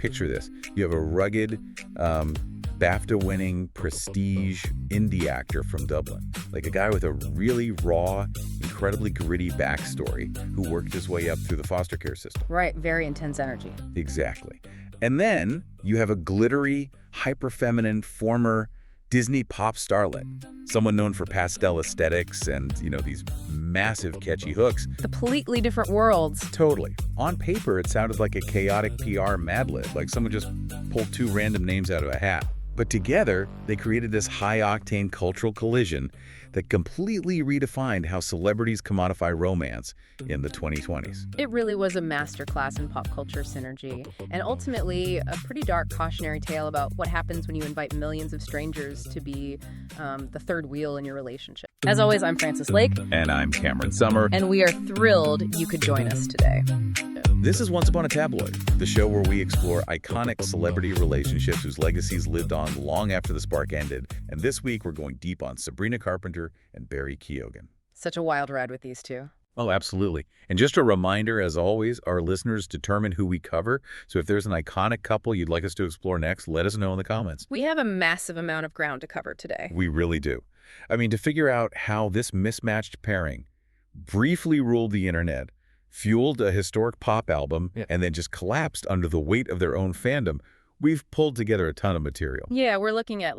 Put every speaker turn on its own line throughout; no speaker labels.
Picture this. You have a rugged, BAFTA-winning prestige indie actor from Dublin, like a guy with a really raw, incredibly gritty backstory who worked his way up through the foster care system.
Right, very intense energy.
Exactly. And then you have a glittery, hyper-feminine former Disney pop starlet, someone known for pastel aesthetics and, these massive catchy hooks.
Completely different worlds.
Totally. On paper, it sounded like a chaotic PR madlib, like someone just pulled two random names out of a hat. But together, they created this high-octane cultural collision that completely redefined how celebrities commodify romance in the 2020s.
It really was a masterclass in pop culture synergy, and ultimately a pretty dark cautionary tale about what happens when you invite millions of strangers to be the third wheel in your relationship. As always, I'm Frances Lake.
And I'm Cameron Summer.
And we are thrilled you could join us today.
This is Once Upon a Tabloid, the show where we explore iconic celebrity relationships whose legacies lived on long after the spark ended. And this week, we're going deep on Sabrina Carpenter and Barry Keoghan.
Such a wild ride with these two.
Oh, absolutely. And just a reminder, as always, our listeners determine who we cover. So if there's an iconic couple you'd like us to explore next, let us know in the comments.
We have a massive amount of ground to cover today.
We really do. I mean, to figure out how this mismatched pairing briefly ruled the internet, fueled a historic pop album, and then just collapsed under the weight of their own fandom, we've pulled together a ton of material.
Yeah, we're looking at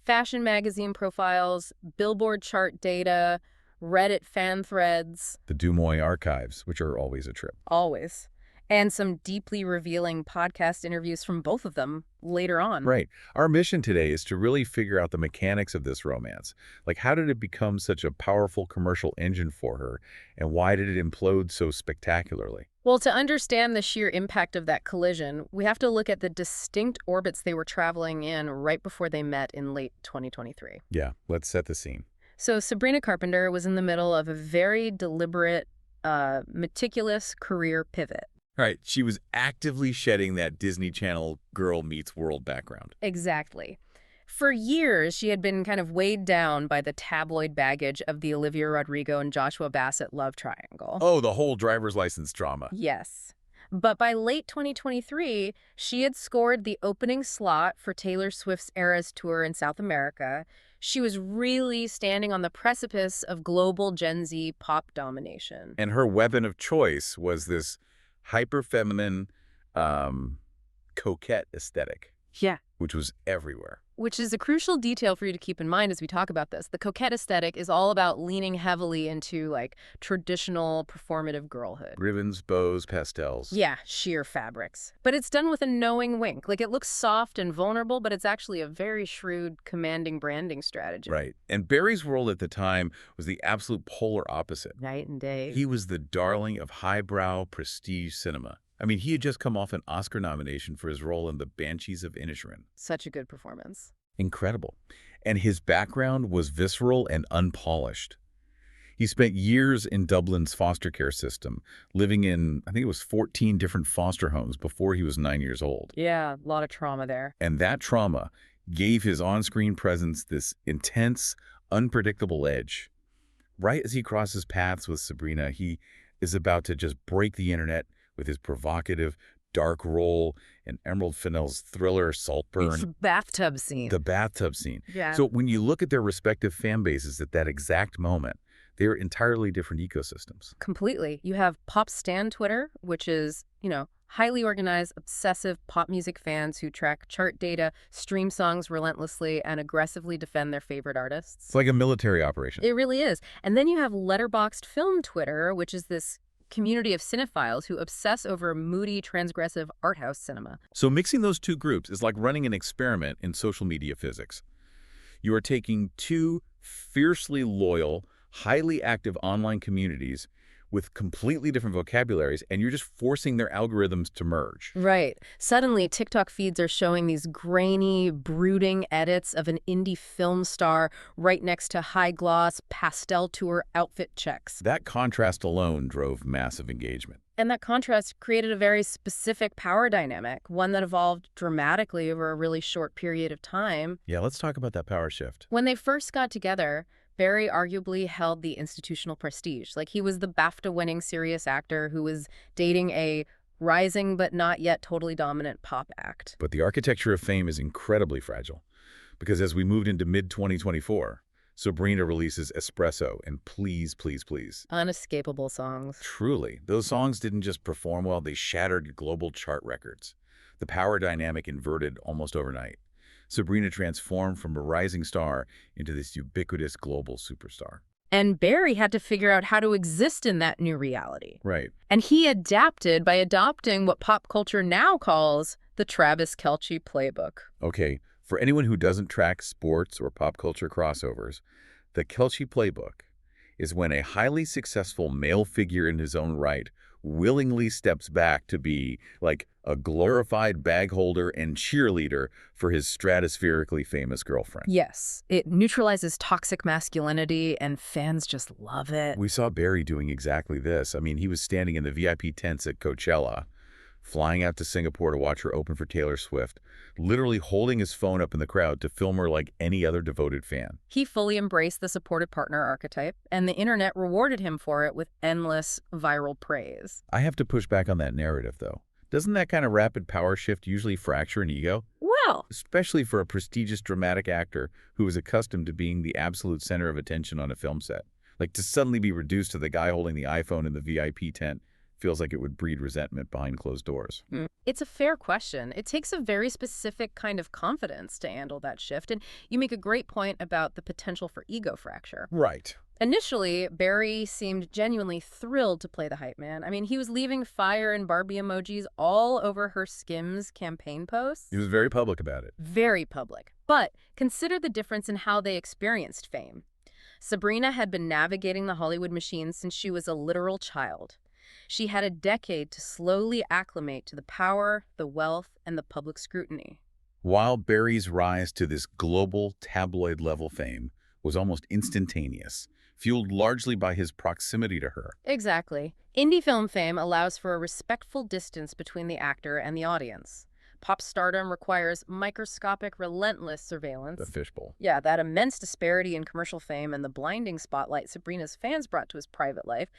fashion magazine profiles, Billboard chart data, Reddit fan threads.
The DeuxMoi archives, which are always a trip.
Always. And some deeply revealing podcast interviews from both of them later on.
Right. Our mission today is to really figure out the mechanics of this romance. Like, how did it become such a powerful commercial engine for her, and why did it implode so spectacularly?
Well, to understand the sheer impact of that collision, we have to look at the distinct orbits they were traveling in right before they met in late 2023.
Yeah, let's set the scene.
So Sabrina Carpenter was in the middle of a very deliberate, meticulous career pivot.
Right. She was actively shedding that Disney Channel girl meets world background.
Exactly. For years, she had been kind of weighed down by the tabloid baggage of the Olivia Rodrigo and Joshua Bassett love triangle.
Oh, the whole driver's license drama.
Yes. But by late 2023, she had scored the opening slot for Taylor Swift's Eras Tour in South America. She was really standing on the precipice of global Gen Z pop domination.
And her weapon of choice was this hyper-feminine, coquette aesthetic.
Yeah.
Which was everywhere.
Which is a crucial detail for you to keep in mind as we talk about this. The coquette aesthetic is all about leaning heavily into traditional performative girlhood.
Ribbons, bows, pastels.
Yeah, sheer fabrics. But it's done with a knowing wink. It looks soft and vulnerable, but it's actually a very shrewd, commanding branding strategy.
Right. And Barry's world at the time was the absolute polar opposite.
Night and day.
He was the darling of highbrow prestige cinema. I mean, he had just come off an Oscar nomination for his role in The Banshees of Inisherin.
Such a good performance.
Incredible. And his background was visceral and unpolished. He spent years in Dublin's foster care system, living in, I think it was 14 different foster homes before he was 9 years old.
Yeah, a lot of trauma there.
And that trauma gave his on-screen presence this intense, unpredictable edge. Right as he crosses paths with Sabrina, he is about to just break the internet with his provocative, dark role in Emerald Fennell's thriller Saltburn.
It's the bathtub scene.
The bathtub scene.
Yeah.
So when you look at their respective fan bases at that exact moment, they're entirely different ecosystems.
Completely. You have Pop Stan Twitter, which is, highly organized, obsessive pop music fans who track chart data, stream songs relentlessly, and aggressively defend their favorite artists.
It's like a military operation.
It really is. And then you have Letterboxd Film Twitter, which is this community of cinephiles who obsess over moody, transgressive art house cinema.
So mixing those two groups is like running an experiment in social media physics. You are taking two fiercely loyal, highly active online communities with completely different vocabularies, and you're just forcing their algorithms to merge.
Right. Suddenly, TikTok feeds are showing these grainy, brooding edits of an indie film star right next to high-gloss, pastel tour outfit checks.
That contrast alone drove massive engagement.
And that contrast created a very specific power dynamic, one that evolved dramatically over a really short period of time.
Yeah, let's talk about that power shift.
When they first got together, Barry arguably held the institutional prestige. He was the BAFTA-winning serious actor who was dating a rising but not yet totally dominant pop act.
But the architecture of fame is incredibly fragile, because as we moved into mid-2024, Sabrina releases Espresso and Please, Please, Please.
Unescapable songs.
Truly, those songs didn't just perform well, they shattered global chart records. The power dynamic inverted almost overnight. Sabrina transformed from a rising star into this ubiquitous global superstar.
And Barry had to figure out how to exist in that new reality.
Right.
And he adapted by adopting what pop culture now calls the Travis Kelce playbook.
Okay, for anyone who doesn't track sports or pop culture crossovers, the Kelce playbook is when a highly successful male figure in his own right willingly steps back to be like a glorified bag holder and cheerleader for his stratospherically famous girlfriend.
Yes, it neutralizes toxic masculinity, and fans just love it.
We saw Barry doing exactly this. I mean, he was standing in the VIP tents at Coachella, flying out to Singapore to watch her open for Taylor Swift, literally holding his phone up in the crowd to film her like any other devoted fan.
He fully embraced the supportive partner archetype, and the internet rewarded him for it with endless viral praise.
I have to push back on that narrative, though. Doesn't that kind of rapid power shift usually fracture an ego?
Well,
Especially for a prestigious dramatic actor who is accustomed to being the absolute center of attention on a film set. Like, to suddenly be reduced to the guy holding the iPhone in the VIP tent feels like it would breed resentment behind closed doors.
it's a fair question. It takes a very specific kind of confidence to handle that shift, and you make a great point about the potential for ego fracture.
Right.
Initially, Barry seemed genuinely thrilled to play the hype man. I mean, he was leaving fire and Barbie emojis all over her Skims campaign posts.
He was very public about it.
Very public. But consider the difference in how they experienced fame. Sabrina had been navigating the Hollywood machine since she was a literal child. She had a decade to slowly acclimate to the power, the wealth, and the public scrutiny.
While Barry's rise to this global tabloid-level fame was almost instantaneous, fueled largely by his proximity to her.
Exactly. Indie film fame allows for a respectful distance between the actor and the audience. Pop stardom requires microscopic, relentless surveillance.
The fishbowl.
Yeah, that immense disparity in commercial fame and the blinding spotlight Sabrina's fans brought to his private life,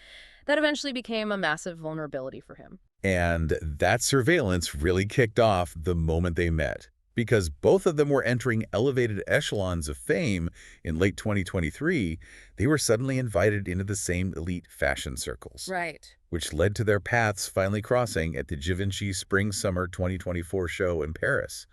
that eventually became a massive vulnerability for him.
And that surveillance really kicked off the moment they met, because both of them were entering elevated echelons of fame in late 2023. They were suddenly invited into the same elite fashion circles,
Right.
which led to their paths finally crossing at the Givenchy Spring-Summer 2024 show in Paris.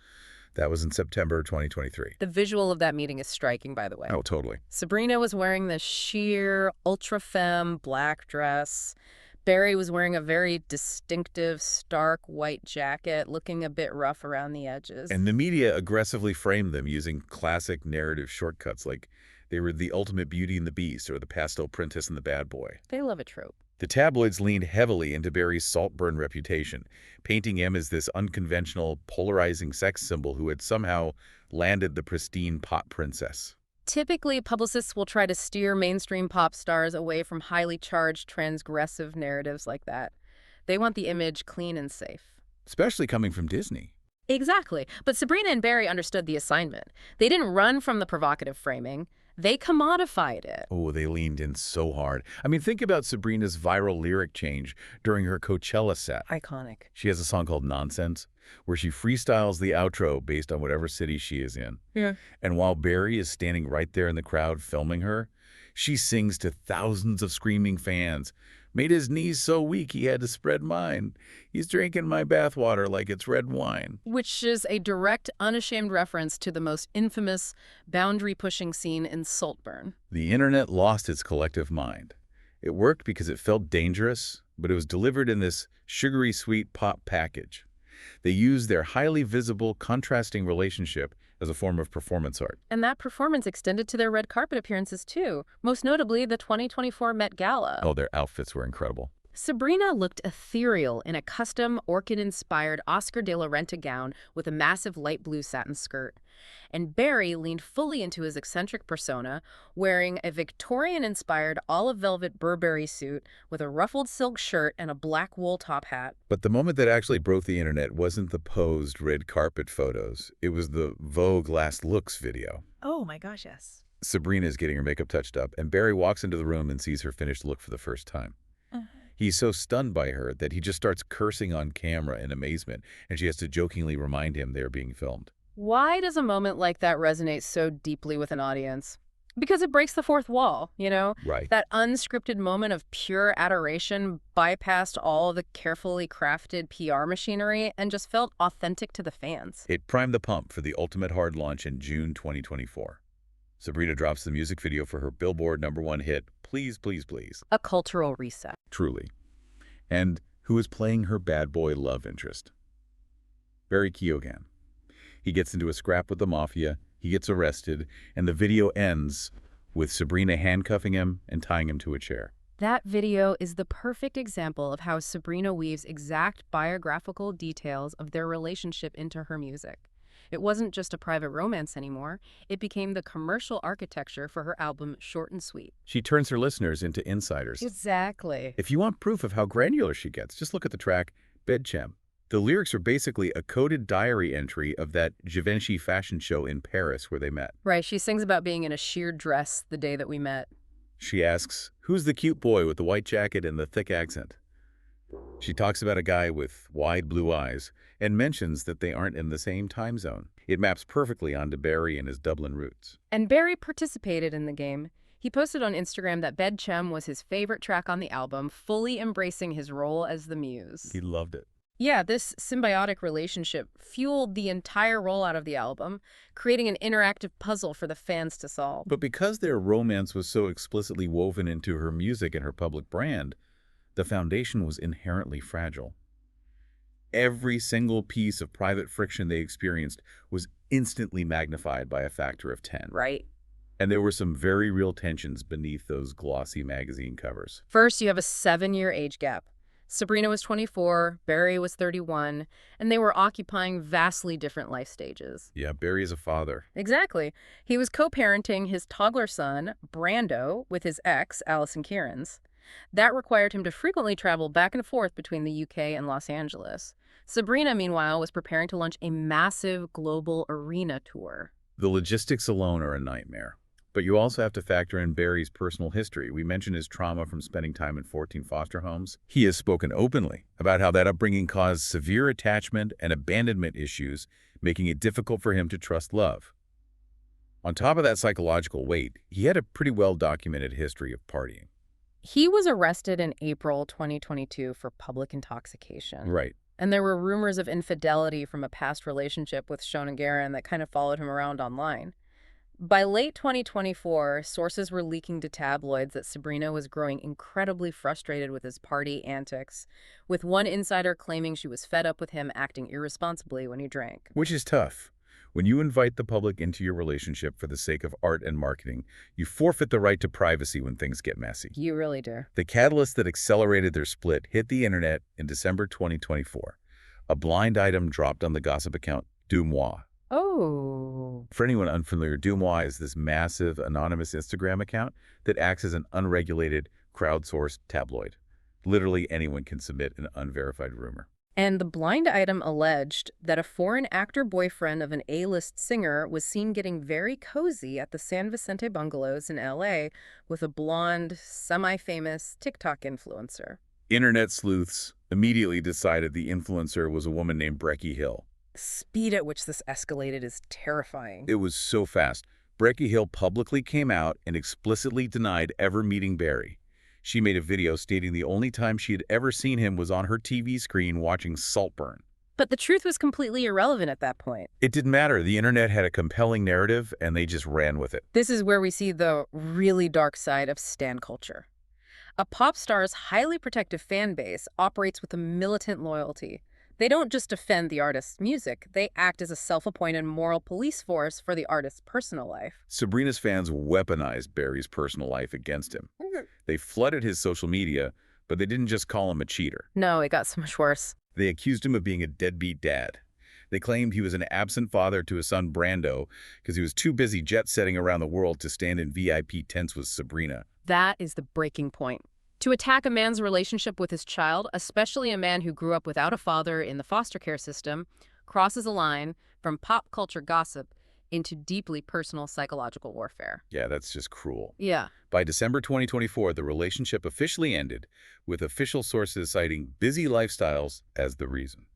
That was in September 2023.
The visual of that meeting is striking, by the way.
Oh, totally.
Sabrina was wearing this sheer, ultra-femme black dress. Barry was wearing a very distinctive, stark white jacket, looking a bit rough around the edges.
And the media aggressively framed them using classic narrative shortcuts like they were the ultimate Beauty and the Beast or the pastel princess and the bad boy.
They love a trope.
The tabloids leaned heavily into Barry's Saltburn reputation, painting him as this unconventional, polarizing sex symbol who had somehow landed the pristine pop princess.
Typically, publicists will try to steer mainstream pop stars away from highly charged, transgressive narratives like that. They want the image clean and safe.
Especially coming from Disney.
Exactly. But Sabrina and Barry understood the assignment. They didn't run from the provocative framing. They commodified it.
Oh, they leaned in so hard. I mean, think about Sabrina's viral lyric change during her Coachella set.
Iconic.
She has a song called Nonsense, where she freestyles the outro based on whatever city she is in.
Yeah.
And while Barry is standing right there in the crowd filming her, she sings to thousands of screaming fans. Made his knees so weak he had to spread mine. He's drinking my bathwater like it's red wine.
Which is a direct, unashamed reference to the most infamous boundary-pushing scene in Saltburn.
The internet lost its collective mind. It worked because it felt dangerous, but it was delivered in this sugary sweet pop package. They used their highly visible, contrasting relationship as a form of performance art.
And that performance extended to their red carpet appearances, too. Most notably, the 2024 Met Gala.
Oh, their outfits were incredible.
Sabrina looked ethereal in a custom, orchid-inspired Oscar de la Renta gown with a massive light blue satin skirt. And Barry leaned fully into his eccentric persona, wearing a Victorian-inspired olive velvet Burberry suit with a ruffled silk shirt and a black wool top hat.
But the moment that actually broke the internet wasn't the posed red carpet photos. It was the Vogue Last Looks video.
Oh my gosh, yes.
Sabrina is getting her makeup touched up, and Barry walks into the room and sees her finished look for the first time. He's so stunned by her that he just starts cursing on camera in amazement, and she has to jokingly remind him they're being filmed.
Why does a moment like that resonate so deeply with an audience? Because it breaks the fourth wall, you know?
Right.
That unscripted moment of pure adoration bypassed all the carefully crafted PR machinery and just felt authentic to the fans.
It primed the pump for the ultimate hard launch in June 2024. Sabrina drops the music video for her Billboard #1 hit, Please, Please, Please.
A cultural reset.
Truly. And who is playing her bad boy love interest? Barry Keoghan. He gets into a scrap with the mafia, he gets arrested, and the video ends with Sabrina handcuffing him and tying him to a chair.
That video is the perfect example of how Sabrina weaves exact biographical details of their relationship into her music. It wasn't just a private romance anymore. It became the commercial architecture for her album Short and Sweet.
She turns her listeners into insiders.
Exactly.
If you want proof of how granular she gets, just look at the track Bedchem. The lyrics are basically a coded diary entry of that Givenchy fashion show in Paris where they met.
Right, she sings about being in a sheer dress the day that we met.
She asks, who's the cute boy with the white jacket and the thick accent? She talks about a guy with wide blue eyes and mentions that they aren't in the same time zone. It maps perfectly onto Barry and his Dublin roots.
And Barry participated in the game. He posted on Instagram that Bedchem was his favorite track on the album, fully embracing his role as the muse.
He loved it.
Yeah, this symbiotic relationship fueled the entire rollout of the album, creating an interactive puzzle for the fans to solve.
But because their romance was so explicitly woven into her music and her public brand, the foundation was inherently fragile. Every single piece of private friction they experienced was instantly magnified by a factor of 10.
Right.
And there were some very real tensions beneath those glossy magazine covers.
First, you have a 7-year age gap. Sabrina was 24, Barry was 31, and they were occupying vastly different life stages.
Yeah, Barry is a father.
Exactly. He was co-parenting his toddler son, Brando, with his ex, Alison Kierans. That required him to frequently travel back and forth between the UK and Los Angeles. Sabrina, meanwhile, was preparing to launch a massive global arena tour.
The logistics alone are a nightmare. But you also have to factor in Barry's personal history. We mentioned his trauma from spending time in 14 foster homes. He has spoken openly about how that upbringing caused severe attachment and abandonment issues, making it difficult for him to trust love. On top of that psychological weight, he had a pretty well-documented history of partying.
He was arrested in April 2022 for public intoxication.
Right.
And there were rumors of infidelity from a past relationship with Sean and Garan that kind of followed him around online. By late 2024, sources were leaking to tabloids that Sabrina was growing incredibly frustrated with his party antics, with one insider claiming she was fed up with him acting irresponsibly when he drank.
Which is tough. When you invite the public into your relationship for the sake of art and marketing, you forfeit the right to privacy when things get messy.
You really do.
The catalyst that accelerated their split hit the internet in December 2024. A blind item dropped on the gossip account DeuxMoi.
Oh.
For anyone unfamiliar, DeuxMoi is this massive anonymous Instagram account that acts as an unregulated, crowdsourced tabloid. Literally anyone can submit an unverified rumor.
And the blind item alleged that a foreign actor boyfriend of an A-list singer was seen getting very cozy at the San Vicente bungalows in LA with a blonde, semi-famous TikTok influencer.
Internet sleuths immediately decided the influencer was a woman named Brecky Hill.
The speed at which this escalated is terrifying.
It was so fast. Brecky Hill publicly came out and explicitly denied ever meeting Barry. She made a video stating the only time she had ever seen him was on her TV screen watching Saltburn.
But the truth was completely irrelevant at that point.
It didn't matter. The internet had a compelling narrative, and they just ran with it.
This is where we see the really dark side of stan culture. A pop star's highly protective fan base operates with a militant loyalty. They don't just defend the artist's music, they act as a self-appointed moral police force for the artist's personal life.
Sabrina's fans weaponized Barry's personal life against him. They flooded his social media, but they didn't just call him a cheater.
No, it got so much worse.
They accused him of being a deadbeat dad. They claimed he was an absent father to his son Brando because he was too busy jet-setting around the world to stand in VIP tents with Sabrina.
That is the breaking point. To attack a man's relationship with his child, especially a man who grew up without a father in the foster care system, crosses a line from pop culture gossip into deeply personal psychological warfare.
Yeah, that's just cruel.
Yeah.
By December 2024, the relationship officially ended, with official sources citing busy lifestyles as the reason.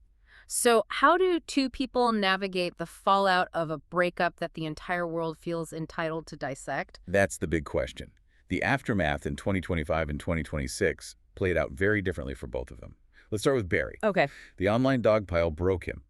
So how do two people navigate the fallout of a breakup that the entire world feels entitled to dissect?
That's the big question. The aftermath in 2025 and 2026 played out very differently for both of them. Let's start with Barry.
Okay.
The online dogpile broke him.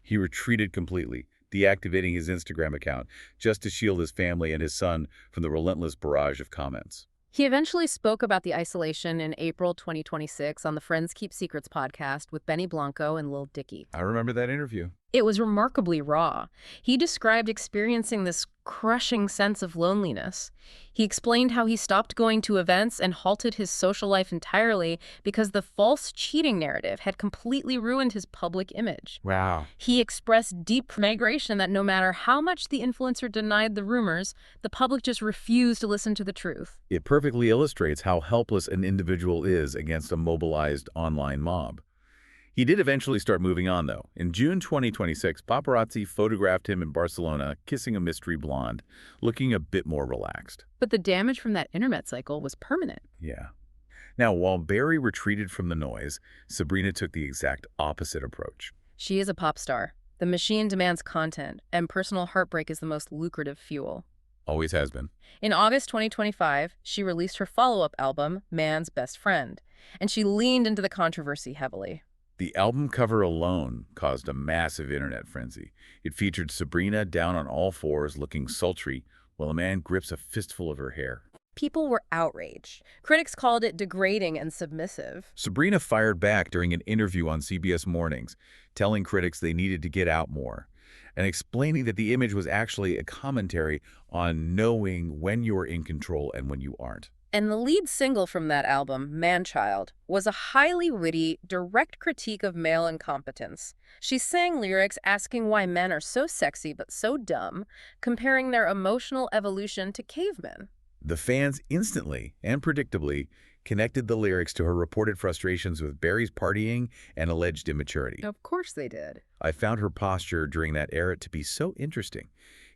He retreated completely, deactivating his Instagram account just to shield his family and his son from the relentless barrage of comments.
He eventually spoke about the isolation in April 2026 on the Friends Keep Secrets podcast with Benny Blanco and Lil Dicky.
I remember that interview.
It was remarkably raw. He described experiencing this crushing sense of loneliness. He explained how he stopped going to events and halted his social life entirely because the false cheating narrative had completely ruined his public image.
Wow.
He expressed deep frustration that no matter how much the influencer denied the rumors, the public just refused to listen to the truth.
It perfectly illustrates how helpless an individual is against a mobilized online mob. He did eventually start moving on, though. In June 2026, paparazzi photographed him in Barcelona kissing a mystery blonde, looking a bit more relaxed.
But the damage from that internet cycle was permanent.
Yeah. Now, while Barry retreated from the noise, Sabrina took the exact opposite approach.
She is a pop star. The machine demands content, and personal heartbreak is the most lucrative fuel.
Always has been.
In August 2025, she released her follow-up album, Man's Best Friend, and she leaned into the controversy heavily.
The album cover alone caused a massive internet frenzy. It featured Sabrina down on all fours looking sultry while a man grips a fistful of her hair.
People were outraged. Critics called it degrading and submissive.
Sabrina fired back during an interview on CBS Mornings, telling critics they needed to get out more, and explaining that the image was actually a commentary on knowing when you're in control and when you aren't.
And the lead single from that album, Man-Child, was a highly witty, direct critique of male incompetence. She sang lyrics asking why men are so sexy but so dumb, comparing their emotional evolution to cavemen.
The fans instantly and predictably connected the lyrics to her reported frustrations with Barry's partying and alleged immaturity.
Of course they did.
I found her posture during that era to be so interesting.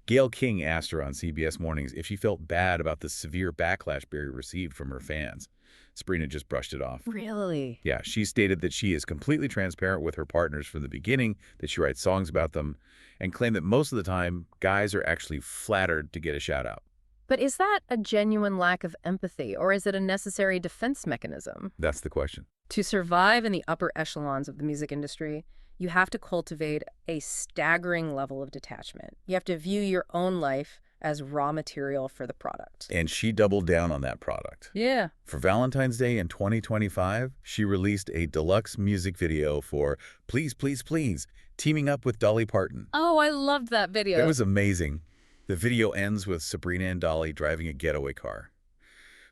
Gayle King asked her on CBS Mornings if she felt bad about the severe backlash Barry received from her fans. Sabrina just brushed it off.
Really?
Yeah, she stated that she is completely transparent with her partners from the beginning, that she writes songs about them, and claimed that most of the time, guys are actually flattered to get a shout-out.
But is that a genuine lack of empathy, or is it a necessary defense mechanism?
That's the question.
To survive in the upper echelons of the music industry, you have to cultivate a staggering level of detachment. You have to view your own life as raw material for the product.
And she doubled down on that product.
Yeah.
For Valentine's Day in 2025, she released a deluxe music video for Please, Please, Please, teaming up with Dolly Parton.
Oh, I loved that video.
It was amazing. The video ends with Sabrina and Dolly driving a getaway car.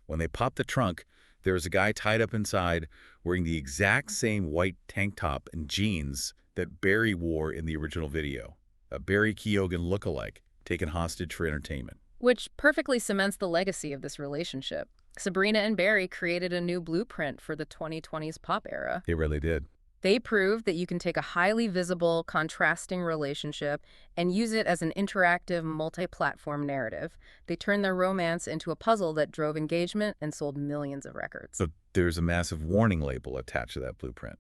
When they pop the trunk, there's a guy tied up inside wearing the exact same white tank top and jeans that Barry wore in the original video. A Barry Keoghan lookalike taken hostage for entertainment.
Which perfectly cements the legacy of this relationship. Sabrina and Barry created a new blueprint for the 2020s pop era.
They really did.
They proved that you can take a highly visible, contrasting relationship and use it as an interactive, multi-platform narrative. They turned their romance into a puzzle that drove engagement and sold millions of records.
But there's a massive warning label attached to that blueprint.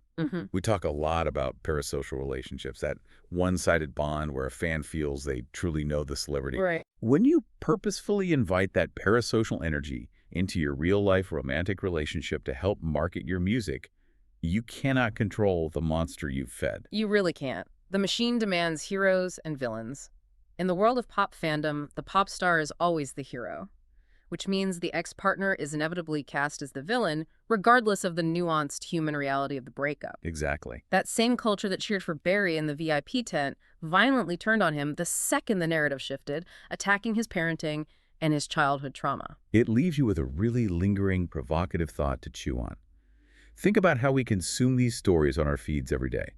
We talk a lot about parasocial relationships, that one-sided bond where a fan feels they truly know the celebrity.
Right.
When you purposefully invite that parasocial energy into your real-life romantic relationship to help market your music, you cannot control the monster you've fed.
You really can't. The machine demands heroes and villains. In the world of pop fandom, the pop star is always the hero, which means the ex-partner is inevitably cast as the villain, regardless of the nuanced human reality of the breakup.
Exactly.
That same culture that cheered for Barry in the VIP tent violently turned on him the second the narrative shifted, attacking his parenting and his childhood trauma.
It leaves you with a really lingering, provocative thought to chew on. Think about how we consume these stories on our feeds every day.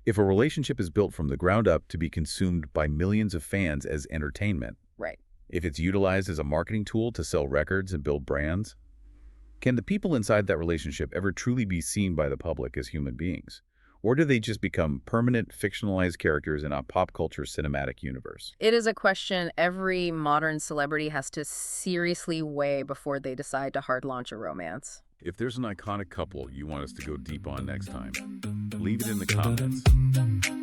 If a relationship is built from the ground up to be consumed by millions of fans as entertainment,
Right.
if it's utilized as a marketing tool to sell records and build brands, can the people inside that relationship ever truly be seen by the public as human beings? Or do they just become permanent, fictionalized characters in a pop culture cinematic universe?
It is a question every modern celebrity has to seriously weigh before they decide to hard launch a romance.
If there's an iconic couple you want us to go deep on next time, leave it in the comments.